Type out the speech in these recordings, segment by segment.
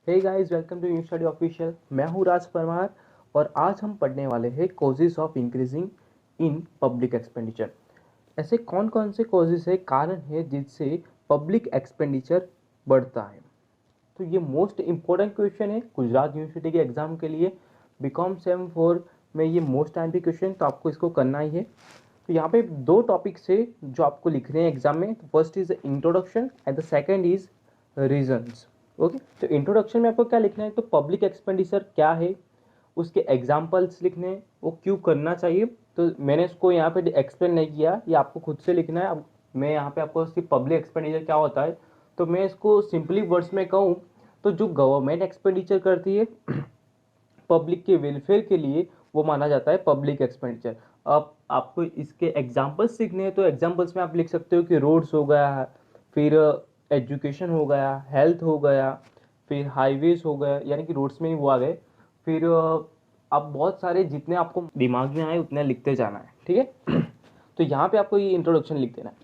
Hey guys, welcome to new study official. मैं हूं राज परमार और आज हम पढ़ने वाले हैं causes of increasing in public expenditure. ऐसे कौन कौन से कॉजेज है, कारण है जिससे पब्लिक एक्सपेंडिचर बढ़ता है। तो ये मोस्ट इम्पोर्टेंट क्वेश्चन है गुजरात यूनिवर्सिटी के एग्जाम के लिए। बीकॉम सेम फोर में ये मोस्ट टाइम क्वेश्चन, तो आपको इसको करना ही है। तो यहाँ पे दो टॉपिक्स है जो आपको लिखने हैं एग्जाम में। First is introduction and the second is reasons. Okay, तो इंट्रोडक्शन में आपको क्या लिखना है, तो पब्लिक एक्सपेंडिचर क्या है, उसके एग्जाम्पल्स लिखने हैं, वो क्यों करना चाहिए। तो मैंने इसको यहाँ पे एक्सप्लेन नहीं किया, ये आपको खुद से लिखना है। अब मैं यहाँ पे आपको उसकी पब्लिक एक्सपेंडिचर क्या होता है, तो मैं इसको सिंपली वर्ड्स में कहूँ तो जो गवर्नमेंट एक्सपेंडिचर करती है पब्लिक के वेलफेयर के लिए, वो माना जाता है पब्लिक एक्सपेंडिचर। अब आपको इसके एग्जांपल्स सीखने हैं, तो एग्जांपल्स में आप लिख सकते हो कि रोड्स हो गया, फिर एजुकेशन हो गया, हेल्थ हो गया, फिर हाईवेज हो गया, यानी कि रोड्स में ही वो आ गए। फिर आप बहुत सारे जितने आपको दिमाग में आए उतने लिखते जाना है, ठीक है। तो यहाँ पे आपको ये इंट्रोडक्शन लिख देना है।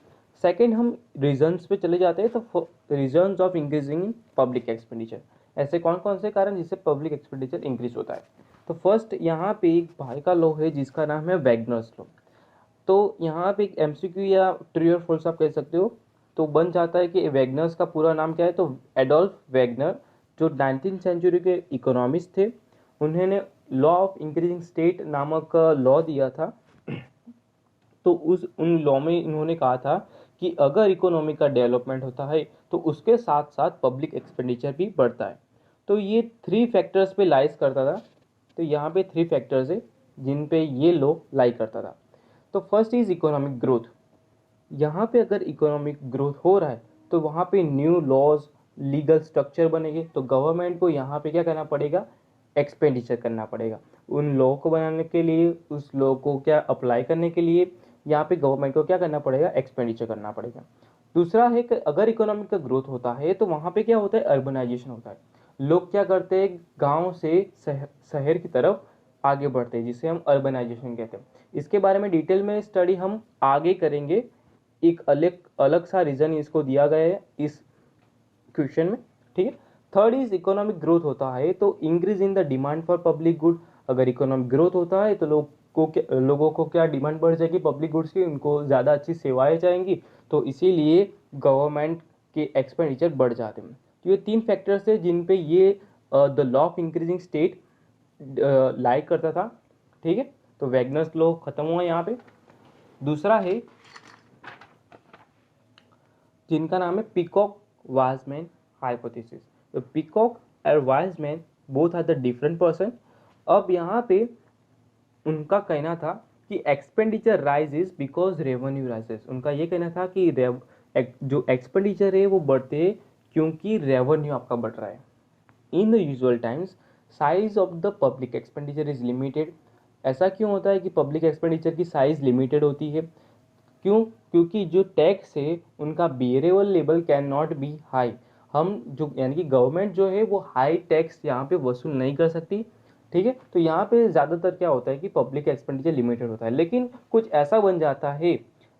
सेकेंड, हम रीजन्स पे चले जाते हैं। तो reasons of increasing in public expenditure, ऐसे कौन कौन से कारण जिससे पब्लिक एक्सपेंडिचर इंक्रीज होता है। तो फर्स्ट, यहाँ पे एक भाई का लॉ है जिसका नाम है वैगनर्स लॉ। तो यहाँ पे एक एमसीक्यू या ट्रू और फॉल्स आप कह सकते हो। तो बन जाता है कि वैगनर्स का पूरा नाम क्या है, तो एडोल्फ वैगनर, जो 19th सेंचुरी के इकोनॉमिस्ट थे, उन्होंने लॉ ऑफ इंक्रीजिंग स्टेट नामक लॉ दिया था। तो उस उन लॉ में इन्होंने कहा था कि अगर इकोनॉमी का डेवलपमेंट होता है तो उसके साथ साथ पब्लिक एक्सपेंडिचर भी बढ़ता है। तो ये थ्री फैक्टर्स पे लाइज करता था। तो यहाँ पे थ्री फैक्टर्स है जिन पे ये लॉ लाई करता था। तो फर्स्ट इज इकोनॉमिक ग्रोथ। यहाँ पे अगर इकोनॉमिक ग्रोथ हो रहा है तो वहाँ पे न्यू लॉज, लीगल स्ट्रक्चर बनेंगे। तो गवर्नमेंट को यहाँ पे क्या करना पड़ेगा, एक्सपेंडिचर करना पड़ेगा। उन लॉ को बनाने के लिए, उस लॉ को क्या अप्लाई करने के लिए यहाँ पे गवर्नमेंट को क्या करना पड़ेगा, एक्सपेंडिचर करना पड़ेगा। दूसरा है कि अगर इकोनॉमिक का ग्रोथ होता है तो वहाँ पे क्या होता है, अर्बनाइजेशन होता है। लोग क्या करते हैं, गांव से शहर की तरफ आगे बढ़ते हैं, जिसे हम अर्बनाइजेशन कहते हैं। इसके बारे में डिटेल में स्टडी हम आगे करेंगे। एक अलग अलग सा रीजन इसको दिया गया है इस क्वेश्चन में, ठीक है। थर्ड इज इकोनॉमिक ग्रोथ होता है तो increase in the demand for public good. अगर इकोनॉमिक ग्रोथ होता है तो लोगों को क्या डिमांड बढ़ जाएगी पब्लिक गुड्स की, उनको ज़्यादा अच्छी सेवाएं चाहेंगी। तो इसीलिए गवर्नमेंट के एक्सपेंडिचर बढ़ जाते हैं। तो ये तीन फैक्टर्स है जिन पे ये the law of increasing state like करता था, ठीक है। तो वैगनर्स लॉ खत्म हुआ यहाँ पे। दूसरा है जिनका नाम है पीकॉक वाइजमैन हाइपोथेसिस। तो पीकॉक और Wiseman both are the different person. अब यहाँ पे उनका कहना था कि expenditure rises because revenue rises. उनका ये कहना था कि जो एक्सपेंडिचर है वो बढ़ते हैं क्योंकि रेवेन्यू आपका बढ़ रहा है। In the usual times size of the public expenditure is limited. ऐसा क्यों होता है कि पब्लिक एक्सपेंडिचर की साइज लिमिटेड होती है, क्यों? क्योंकि जो टैक्स है उनका बेरेबल level can not be high. हम जो यानी कि गवर्नमेंट जो है वो हाई टैक्स यहाँ पे वसूल नहीं कर सकती, ठीक है। तो यहाँ पे ज़्यादातर क्या होता है कि पब्लिक एक्सपेंडिचर लिमिटेड होता है। लेकिन कुछ ऐसा बन जाता है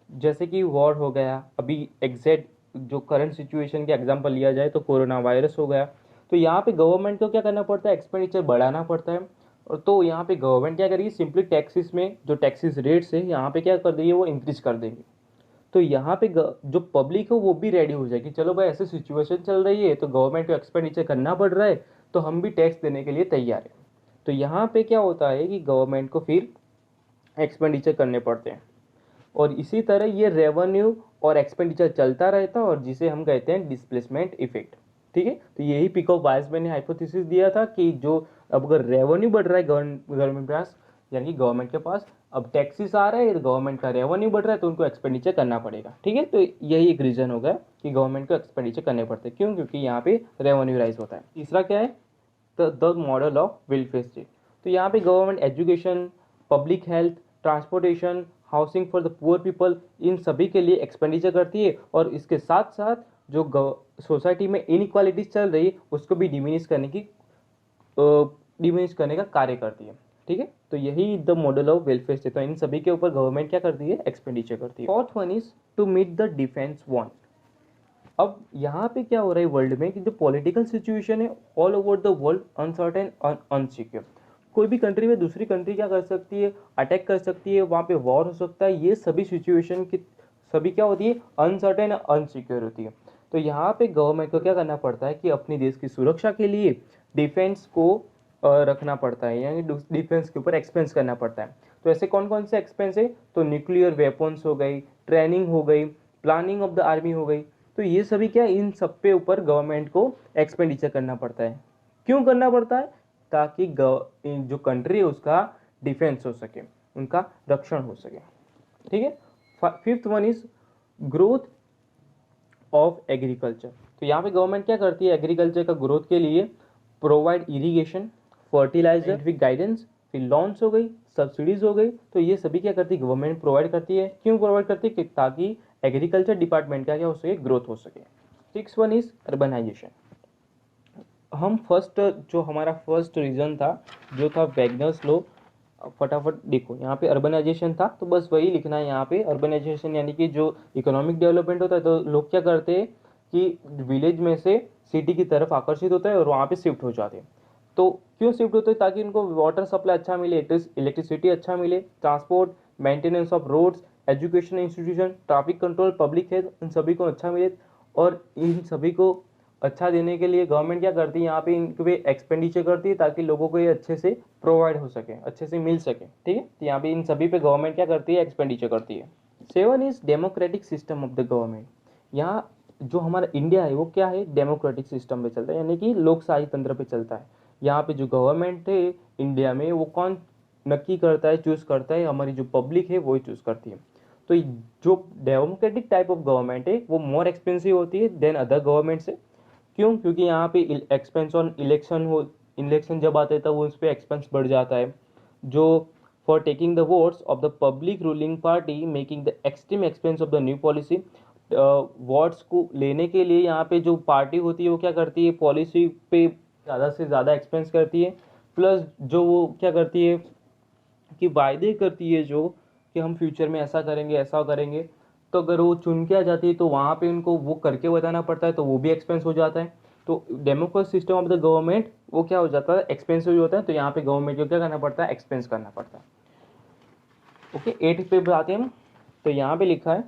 जैसे कि वॉर हो गया, अभी एग्जैक्ट जो करंट सिचुएशन के एग्जाम्पल लिया जाए तो कोरोना वायरस हो गया। तो यहाँ पे गवर्नमेंट को क्या करना पड़ता है, एक्सपेंडिचर बढ़ाना पड़ता है। और तो यहाँ पे गवर्नमेंट क्या करेगी, सिंपली टैक्सेस में जो टैक्सेस रेट्स है यहाँ पे क्या कर देगी, वो इंक्रीज कर देंगे। तो यहाँ पे जो पब्लिक है वो भी रेडी हो जाएगी, चलो भाई ऐसे सिचुएशन चल रही है तो गवर्नमेंट को एक्सपेंडिचर करना पड़ रहा है, तो हम भी टैक्स देने के लिए तैयार है। तो यहाँ पे क्या होता है कि गवर्नमेंट को फिर एक्सपेंडिचर करने पड़ते हैं। और इसी तरह ये रेवेन्यू और एक्सपेंडिचर चलता रहता है, और जिसे हम कहते हैं डिस्प्लेसमेंट इफेक्ट, ठीक है। तो यही पिकॉक वाइजमैन ने हाइपोथेसिस दिया था कि जो अब अगर रेवेन्यू बढ़ रहा है गवर्नमेंट के पास, यानी कि गवर्नमेंट के पास अब टैक्सेस आ रहा है, गवर्नमेंट का रेवेन्यू बढ़ रहा है, तो उनको एक्सपेंडिचर करना पड़ेगा, ठीक है। तो यही एक रीजन होगा कि गवर्नमेंट को एक्सपेंडिचर करने पड़ते हैं, क्यों? क्योंकि यहाँ पे रेवेन्यू राइज होता है। तीसरा क्या है, the model of welfare state. तो यहाँ पे government education, public health, transportation, housing for the poor people, इन सभी के लिए एक्सपेंडिचर करती है। और इसके साथ साथ जो सोसाइटी में इनइक्वालिटीज चल रही है उसको भी डिमिनिश करने का कार्य करती है, ठीक है। तो यही the model of welfare state. तो इन सभी के ऊपर गवर्नमेंट क्या करती है, एक्सपेंडिचर करती है। Fourth one is to meet the defence want. अब यहाँ पे क्या हो रहा है वर्ल्ड में कि जो पॉलिटिकल सिचुएशन है all over the world uncertain और अनसिक्योर। कोई भी कंट्री में दूसरी कंट्री क्या कर सकती है, अटैक कर सकती है, वहाँ पे वॉर हो सकता है। ये सभी सिचुएशन की सभी क्या होती है, अनसर्टेन अनसिक्योर होती है। तो यहाँ पे गवर्नमेंट को क्या करना पड़ता है कि अपनी देश की सुरक्षा के लिए डिफेंस को रखना पड़ता है, यानी डिफेंस के ऊपर एक्सपेंस करना पड़ता है। तो ऐसे कौन कौन से एक्सपेंस है, तो न्यूक्लियर वेपन्स हो गई, ट्रेनिंग हो गई, प्लानिंग ऑफ द आर्मी हो गई। तो ये सभी क्या, इन सब पे ऊपर गवर्नमेंट को एक्सपेंडिचर करना पड़ता है। क्यों करना पड़ता है, ताकि जो कंट्री है उसका डिफेंस हो सके, उनका रक्षण हो सके। ठीक है। Fifth one is growth of agriculture. तो यहाँ पे गवर्नमेंट क्या करती है एग्रीकल्चर का ग्रोथ के लिए, प्रोवाइड इरिगेशन, फर्टिलाइजर, फिर गाइडेंस, फिर लॉन्स हो गई, सब्सिडीज हो गई। तो ये सभी क्या करती है गवर्नमेंट प्रोवाइड करती है। क्यों प्रोवाइड करती है, ताकि एग्रीकल्चर डिपार्टमेंट का क्या हो सके, ग्रोथ हो सके। Six one is urbanisation. हम फर्स्ट जो हमारा फर्स्ट रीजन था जो था वैगनर्स लॉ, फटाफट देखो यहाँ पे अर्बनाइजेशन था, तो बस वही लिखना है यहाँ पे। अर्बनाइजेशन यानी कि जो इकोनॉमिक डेवलपमेंट होता है, तो लोग क्या करते हैं कि विलेज में से सिटी की तरफ आकर्षित होता है और वहाँ पे शिफ्ट हो जाते हैं। तो क्यों शिफ्ट होते हैं, ताकि उनको वाटर सप्लाई अच्छा मिले, इलेक्ट्रिसिटी अच्छा मिले, transport, maintenance of roads, education institution, traffic control, public health, इन सभी को अच्छा मिले। और इन सभी को अच्छा देने के लिए गवर्नमेंट क्या करती है, यहाँ पे इन पे एक्सपेंडिचर करती है, ताकि लोगों को ये अच्छे से प्रोवाइड हो सके, अच्छे से मिल सके। ठीक है, तो यहाँ पे इन सभी पे गवर्नमेंट क्या करती है, एक्सपेंडिचर करती है। Seven is democratic system of the government. यहाँ जो हमारा इंडिया है वो क्या है, डेमोक्रेटिक सिस्टम पे चलता है, यानी कि लोकशाही तंत्र पे चलता है। यहाँ पे जो गवर्नमेंट है इंडिया में, वो कौन नक्की करता है, चूज करता है, हमारी जो पब्लिक है वो ही चूज करती है। तो जो डेमोक्रेटिक टाइप ऑफ गवर्नमेंट है वो मोर एक्सपेंसिव होती है देन अदर गवर्नमेंट से। क्यों, क्योंकि यहाँ पे एक्सपेंस ऑन इलेक्शन जब आते हैं तब उस पर एक्सपेंस बढ़ जाता है। जो for taking the votes of the public ruling party making the extreme expense of the new policy. Votes को लेने के लिए यहाँ पे जो पार्टी होती है वो क्या करती है, पॉलिसी पे ज़्यादा से ज़्यादा एक्सपेंस करती है। प्लस जो वो क्या करती है कि वायदे करती है जो कि हम फ्यूचर में ऐसा करेंगे ऐसा करेंगे, तो अगर वो चुन के आ जाती है तो वहाँ पे उनको वो करके बताना पड़ता है, तो वो भी एक्सपेंस हो जाता है। तो democratic system of the government वो क्या हो जाता है, एक्सपेंसिव हो जाता है। तो यहाँ पे गवर्नमेंट को क्या करना पड़ता है, एक्सपेंस करना पड़ता है। ओके, 8 पे आते हैं हम। तो यहाँ पे लिखा है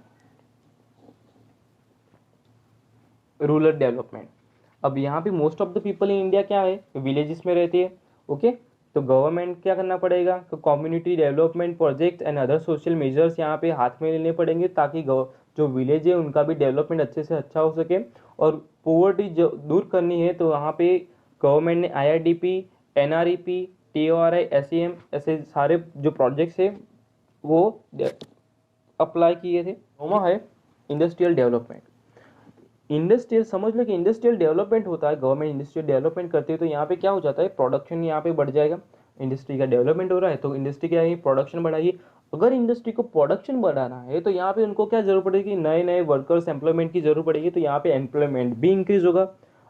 रूरल डेवलपमेंट। अब यहाँ पे most of the people in India क्या है, विलेजेस में रहती है। ओके, तो गवर्नमेंट क्या करना पड़ेगा, तो community development project and other social measures यहाँ पे हाथ में लेने पड़ेंगे, ताकि जो विलेज है उनका भी डेवलपमेंट अच्छे से अच्छा हो सके। और पोवर्टी जो दूर करनी है, तो यहाँ पे गवर्नमेंट ने IRDP, NREP, TORI, SEM ऐसे सारे जो प्रोजेक्ट्स है वो अप्लाई किए थे। नौवां है इंडस्ट्रियल डेवलपमेंट। इंडस्ट्रियल समझ लो कि इंडस्ट्रियल डेवलपमेंट होता है, गवर्नमेंट इंडस्ट्रियल डेवलपमेंट करती है। तो यहाँ पे क्या हो जाता है, प्रोडक्शन यहाँ पे बढ़ जाएगा। इंडस्ट्री का डेवलपमेंट हो रहा है तो इंडस्ट्री क्या है, प्रोडक्शन बढ़ाइए। अगर इंडस्ट्री को प्रोडक्शन बढ़ाना है तो यहाँ पे उनको क्या जरूरत पड़ेगी, नए नए वर्कर्स एम्प्लॉयमेंट की जरूरत पड़ेगी। तो यहाँ पे एम्प्लॉयमेंट भी इंक्रीज होगा।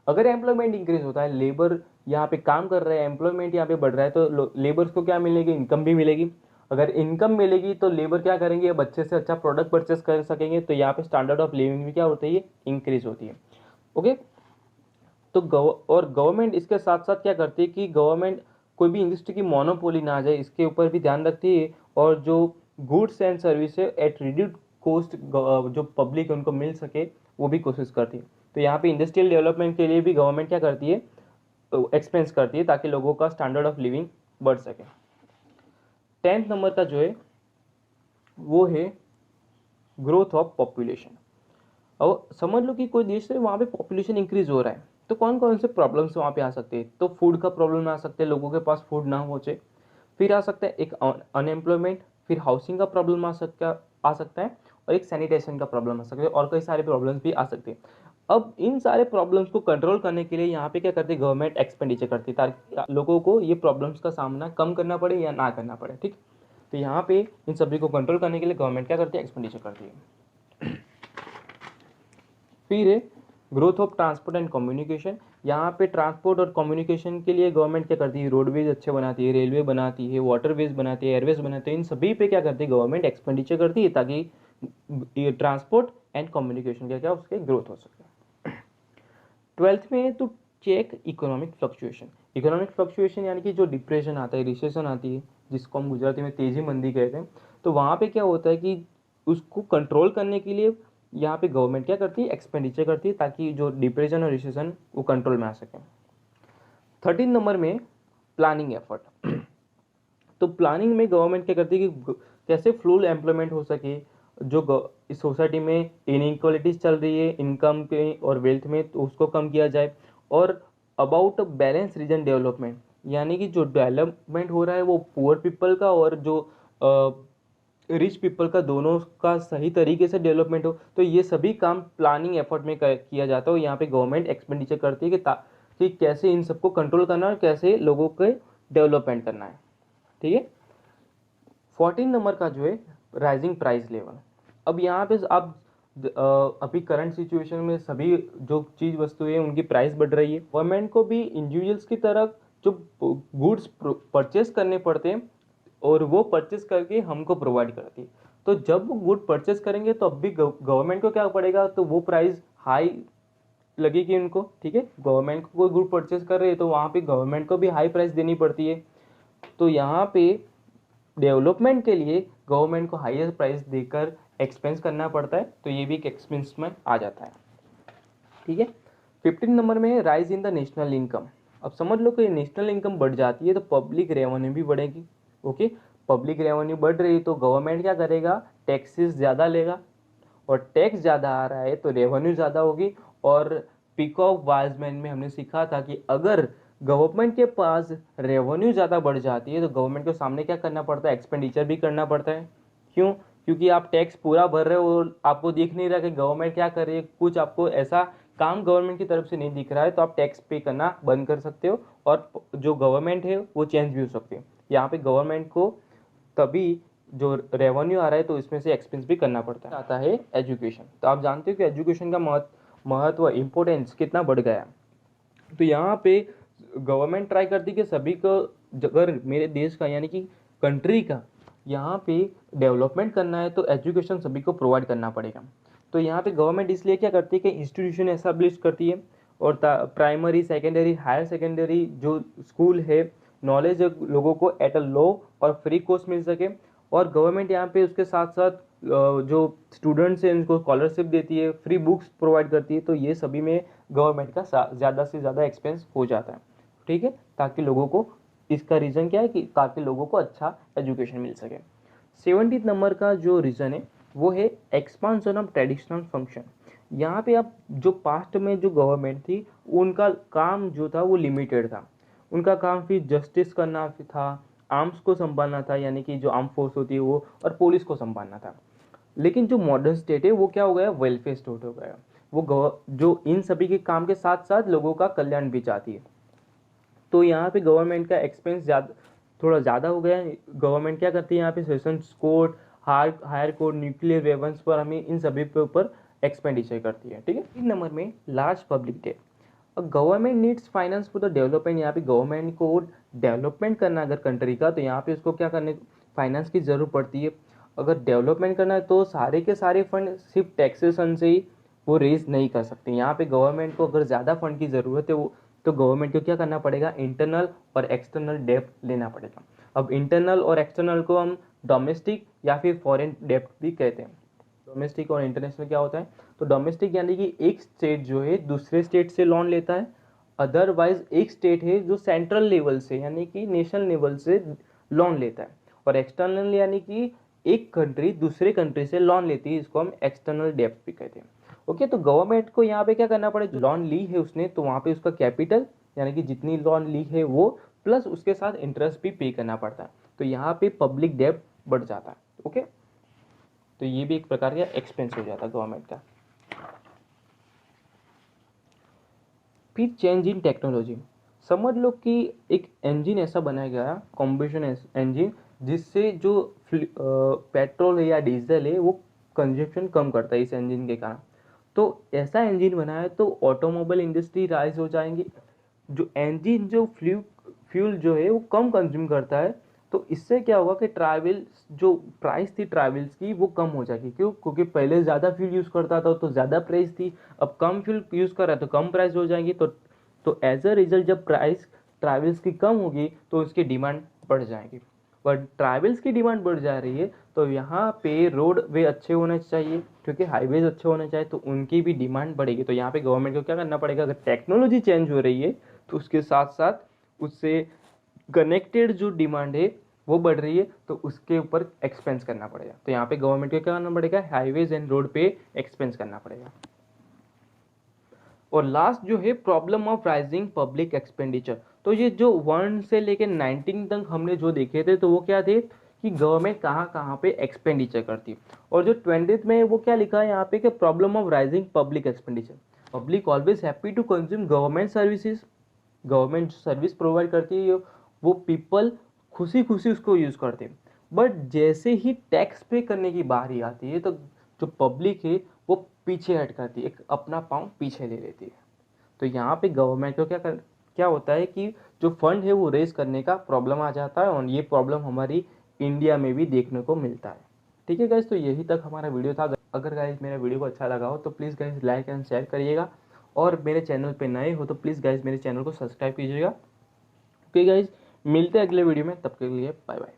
अगर एम्प्लॉयमेंट इंक्रीज होता है, लेबर यहाँ पे काम कर रहे हैं, एम्प्लॉयमेंट यहाँ पे बढ़ रहा है, तो लेबर्स को क्या मिलेगी, इनकम भी मिलेगी। अगर इनकम मिलेगी तो लेबर क्या करेंगे, अब अच्छे से अच्छा प्रोडक्ट परचेस कर सकेंगे। तो यहाँ पे स्टैंडर्ड ऑफ लिविंग भी क्या होती है, इंक्रीज होती है। ओके, तो और गवर्नमेंट इसके साथ साथ क्या करती है कि गवर्नमेंट कोई भी इंडस्ट्री की मोनोपोली ना आ जाए, इसके ऊपर भी ध्यान रखती है। और जो goods and service eight reduced cost जो पब्लिक है उनको मिल सके, वो भी कोशिश करती है। तो यहाँ पे इंडस्ट्रियल डेवलपमेंट के लिए भी गवर्नमेंट क्या करती है, एक्सपेंस करती है, ताकि लोगों का स्टैंडर्ड ऑफ लिविंग बढ़ सके। 10th नंबर का जो है वो है ग्रोथ ऑफ पॉपुलेशन। और समझ लो कि कोई देश है वहाँ पे पॉपुलेशन इंक्रीज हो रहा है, तो कौन कौन से प्रॉब्लम्स वहाँ पे आ सकते हैं, तो फूड का प्रॉब्लम आ सकते हैं, लोगों के पास फूड ना पहुँचे। फिर आ सकता है एक अनएम्प्लॉयमेंट, फिर हाउसिंग का प्रॉब्लम आ सकता है, और एक सैनिटेशन का प्रॉब्लम आ सकता है, और कई सारे प्रॉब्लम्स भी आ सकते हैं। अब इन सारे प्रॉब्लम्स को कंट्रोल करने के लिए यहाँ पे क्या करती है, गवर्नमेंट एक्सपेंडिचर करती है, ताकि लोगों को ये प्रॉब्लम्स का सामना कम करना पड़े या ना करना पड़े। ठीक, तो यहाँ पे इन सभी को कंट्रोल करने के लिए गवर्नमेंट क्या करती है, एक्सपेंडिचर करती है। फिर है growth of transport and communication. यहाँ पे ट्रांसपोर्ट और कम्युनिकेशन के लिए गवर्नमेंट क्या करती है, रोडवेज अच्छे बनाती है, रेलवे बनाती है, वाटरवेज बनाती है, एयरवेज बनाती है। इन सभी पे क्या करती है, गवर्नमेंट एक्सपेंडिचर करती है, ताकि ये ट्रांसपोर्ट एंड कम्युनिकेशन क्या क्या उसके ग्रोथ हो सके। ट्वेल्थ में to check economic fluctuation. Economic fluctuation यानी कि जो डिप्रेशन आता है, रिसेशन आती है, जिसको हम गुजराती में तेजी मंदी कहते हैं, तो वहाँ पे क्या होता है कि उसको कंट्रोल करने के लिए यहाँ पे गवर्नमेंट क्या करती है, एक्सपेंडिचर करती है, ताकि जो डिप्रेशन और रिसेशन वो कंट्रोल में आ सके। 13 नंबर में प्लानिंग एफर्ट। तो प्लानिंग में गवर्नमेंट क्या करती है कि कैसे फुल एम्प्लॉयमेंट हो सके, जो इस सोसाइटी में इनइक्वालिटीज चल रही है इनकम के और वेल्थ में, तो उसको कम किया जाए। और अबाउट बैलेंस रीजन डेवलपमेंट, यानी कि जो डेवलपमेंट हो रहा है वो पुअर पीपल का और जो रिच पीपल का, दोनों का सही तरीके से डेवलपमेंट हो। तो ये सभी काम प्लानिंग एफर्ट में किया जाता है। यहाँ पे गवर्नमेंट एक्सपेंडिचर करती है कि कैसे इन सबको कंट्रोल करना है और कैसे लोगों के डेवलपमेंट करना है। ठीक है। 14 नंबर का जो है राइजिंग प्राइस लेवल। अब यहाँ पे आप अभी करंट सिचुएशन में सभी जो चीज वस्तुएं उनकी प्राइस बढ़ रही है। गवर्नमेंट को भी इंडिविजुअल्स की तरफ जो गुड्स परचेस करने पड़ते हैं और वो परचेस करके हमको प्रोवाइड करती है। तो जब वो गुड परचेस करेंगे तो अब भी गवर्नमेंट को क्या पड़ेगा, तो वो प्राइस हाई लगेगी उनको। ठीक है। गवर्नमेंट को कोई गुड परचेस कर रहे हैं तो वहाँ पे गवर्नमेंट को भी हाई प्राइस देनी पड़ती है। तो यहाँ पे डेवलपमेंट के लिए गवर्नमेंट को हाईएस्ट प्राइस देकर एक्सपेंस करना पड़ता है, तो ये भी एक एक्सपेंस में आ जाता है। ठीक है। 15 नंबर में rise in the national income. अब समझ लो कि नेशनल इनकम बढ़ जाती है तो पब्लिक रेवेन्यू भी बढ़ेगी। ओके। पब्लिक रेवेन्यू बढ़ रही है तो गवर्नमेंट क्या करेगा, टैक्सेस ज़्यादा लेगा, और टैक्स ज़्यादा आ रहा है तो रेवेन्यू ज़्यादा होगी। और पीकॉक वाइजमैन में हमने सीखा था कि अगर गवर्नमेंट के पास रेवेन्यू ज़्यादा बढ़ जाती है तो गवर्नमेंट के सामने क्या करना पड़ता है, एक्सपेंडिचर भी करना पड़ता है। क्यों? क्योंकि आप टैक्स पूरा भर रहे हो और आपको दिख नहीं रहा कि गवर्नमेंट क्या कर रही है, कुछ आपको ऐसा काम गवर्नमेंट की तरफ से नहीं दिख रहा है, तो आप टैक्स पे करना बंद कर सकते हो और जो गवर्नमेंट है वो चेंज भी हो सकती है। यहाँ पे गवर्नमेंट को तभी जो रेवेन्यू आ रहा है तो इसमें से एक्सपेंस भी करना पड़ता है। आता है एजुकेशन। तो आप जानते हो कि एजुकेशन का महत्व इंपॉर्टेंस कितना बढ़ गया। तो यहाँ पे गवर्नमेंट ट्राई करती है कि सभी को, अगर मेरे देश का यानी कि कंट्री का यहाँ पे डेवलपमेंट करना है तो एजुकेशन सभी को प्रोवाइड करना पड़ेगा। तो यहाँ पे गवर्नमेंट इसलिए क्या करती है कि इंस्टीट्यूशन एस्टेब्लिश करती है और प्राइमरी सेकेंडरी हायर सेकेंडरी जो स्कूल है, नॉलेज लोगों को एट अ लो और फ्री कोर्स मिल सके। और गवर्नमेंट यहाँ पे उसके साथ साथ जो स्टूडेंट्स हैं उनको स्कॉलरशिप देती है, फ्री बुक्स प्रोवाइड करती है। तो ये सभी में गवर्नमेंट का ज़्यादा से ज़्यादा एक्सपेंस हो जाता है। ठीक है। ताकि लोगों को, इसका रीज़न क्या है कि ताकि लोगों को अच्छा एजुकेशन मिल सके। 70 नंबर का जो रीज़न है वो है एक्सपांशन ऑफ ट्रेडिशनल फंक्शन। यहाँ पे आप जो पास्ट में जो गवर्नमेंट थी उनका काम जो था वो लिमिटेड था। उनका काम फिर जस्टिस करना था, आर्म्स को संभालना था, यानी कि जो आर्म फोर्स होती है वो, और पुलिस को संभालना था। लेकिन जो मॉडर्न स्टेट है वो क्या हो गया, वेलफेयर स्टेट हो गया। वो जो इन सभी के काम के साथ साथ लोगों का कल्याण भी चाहती है। तो यहाँ पे गवर्नमेंट का एक्सपेंस थोड़ा ज़्यादा हो गया है। गवर्नमेंट क्या करती है यहाँ पे sessions court, higher court, nuclear weapons पर हमें इन सभी के ऊपर एक्सपेंडिचर करती है। ठीक है। 3 नंबर में large public debt. Government needs finance for the development. यहाँ पे गवर्नमेंट को डेवलपमेंट करना अगर कंट्री का, तो यहाँ पे उसको क्या करने, फाइनेंस की जरूरत पड़ती है। अगर डेवलपमेंट करना है तो सारे के सारे फंड सिर्फ टैक्सेशन से ही वो रेज नहीं कर सकते। यहाँ पे गवर्नमेंट को अगर ज़्यादा फंड की ज़रूरत है वो, तो गवर्नमेंट को क्या करना पड़ेगा, इंटरनल और एक्सटर्नल डेप्ट लेना पड़ेगा। अब इंटरनल और एक्सटर्नल को हम डोमेस्टिक या फिर फॉरेन डेप्ट भी कहते हैं। डोमेस्टिक और इंटरनेशनल क्या होता है, तो डोमेस्टिक यानी कि एक स्टेट जो है दूसरे स्टेट से लोन लेता है। अदरवाइज एक स्टेट है जो सेंट्रल लेवल से यानी कि नेशनल लेवल से लोन लेता है। और एक्सटर्नल यानी कि एक कंट्री दूसरे कंट्री से लोन लेती है, इसको हम एक्सटर्नल डेब्ट भी कहते हैं। ओके। तो गवर्नमेंट को यहाँ पे क्या करना पड़ेगा, लोन ली है उसने तो वहाँ पे उसका कैपिटल यानी कि जितनी लोन ली है वो, प्लस उसके साथ इंटरेस्ट भी पे करना पड़ता है। तो यहाँ पे पब्लिक डेब्ट बढ़ जाता है। ओके। तो ये भी एक प्रकार का एक्सपेंस हो जाता है गवर्नमेंट का। फिर चेंज इन टेक्नोलॉजी। समझ लो कि एक इंजन ऐसा बनाया गया, कॉम्बशन इंजन, जिससे जो पेट्रोल है या डीजल है वो कंजप्शन कम करता है इस इंजन के कारण। तो ऐसा इंजन बनाया तो ऑटोमोबाइल इंडस्ट्री राइज हो जाएंगी। जो इंजन जो फ्यूल जो है वो कम कंज्यूम करता है तो इससे क्या होगा कि ट्रैवल जो प्राइस थी ट्रैवल्स की वो कम हो जाएगी। क्यों? क्योंकि पहले ज़्यादा फ्यूल यूज़ करता था तो ज़्यादा प्राइस थी, अब कम फ्यूल यूज़ कर रहा है तो कम प्राइस हो जाएगी। तो एज अ रिजल्ट जब प्राइस ट्रैवल्स की कम होगी तो उसकी डिमांड बढ़ जाएगी। पर ट्रैवल्स की डिमांड बढ़ जा रही है तो यहाँ पे रोड वे अच्छे होने चाहिए, क्योंकि हाईवेज अच्छे होने चाहिए, तो उनकी भी डिमांड बढ़ेगी। तो यहाँ पे गवर्नमेंट को क्या करना पड़ेगा, अगर टेक्नोलॉजी चेंज हो रही है तो उसके साथ साथ उससे कनेक्टेड जो डिमांड है वो बढ़ रही है, तो उसके ऊपर एक्सपेंस करना पड़ेगा। तो यहाँ पे गवर्नमेंट को क्या करना पड़ेगा, हाईवेज एंड रोड पे एक्सपेंस करना पड़ेगा। और लास्ट जो है problem of rising public expenditure. तो ये जो 1 से लेके 19 तक हमने जो देखे थे तो वो क्या थे कि गवर्नमेंट कहाँ कहाँ पे एक्सपेंडिचर करती है। और जो 20th में वो क्या लिखा है यहाँ पे कि problem of rising public expenditure. Public always happy to consume government services. Government जो सर्विस प्रोवाइड करती है वो पीपल खुशी खुशी उसको यूज़ करते हैं। बट जैसे ही टैक्स पे करने की बारी आती है तो जो पब्लिक है वो पीछे हट करती है, एक अपना पाँव पीछे ले लेती है। तो यहाँ पे गवर्नमेंट को क्या होता है कि जो फंड है वो रेज करने का प्रॉब्लम आ जाता है, और ये प्रॉब्लम हमारी इंडिया में भी देखने को मिलता है। ठीक है गाइज, तो यही तक हमारा वीडियो था। अगर गाइज मेरा वीडियो को अच्छा लगा हो तो please guys like and share करिएगा, और मेरे चैनल पे नए हो तो प्लीज़ गाइज मेरे चैनल को सब्सक्राइब कीजिएगा। ओके गाइज, मिलते हैं अगले वीडियो में, तब के लिए बाय बाय।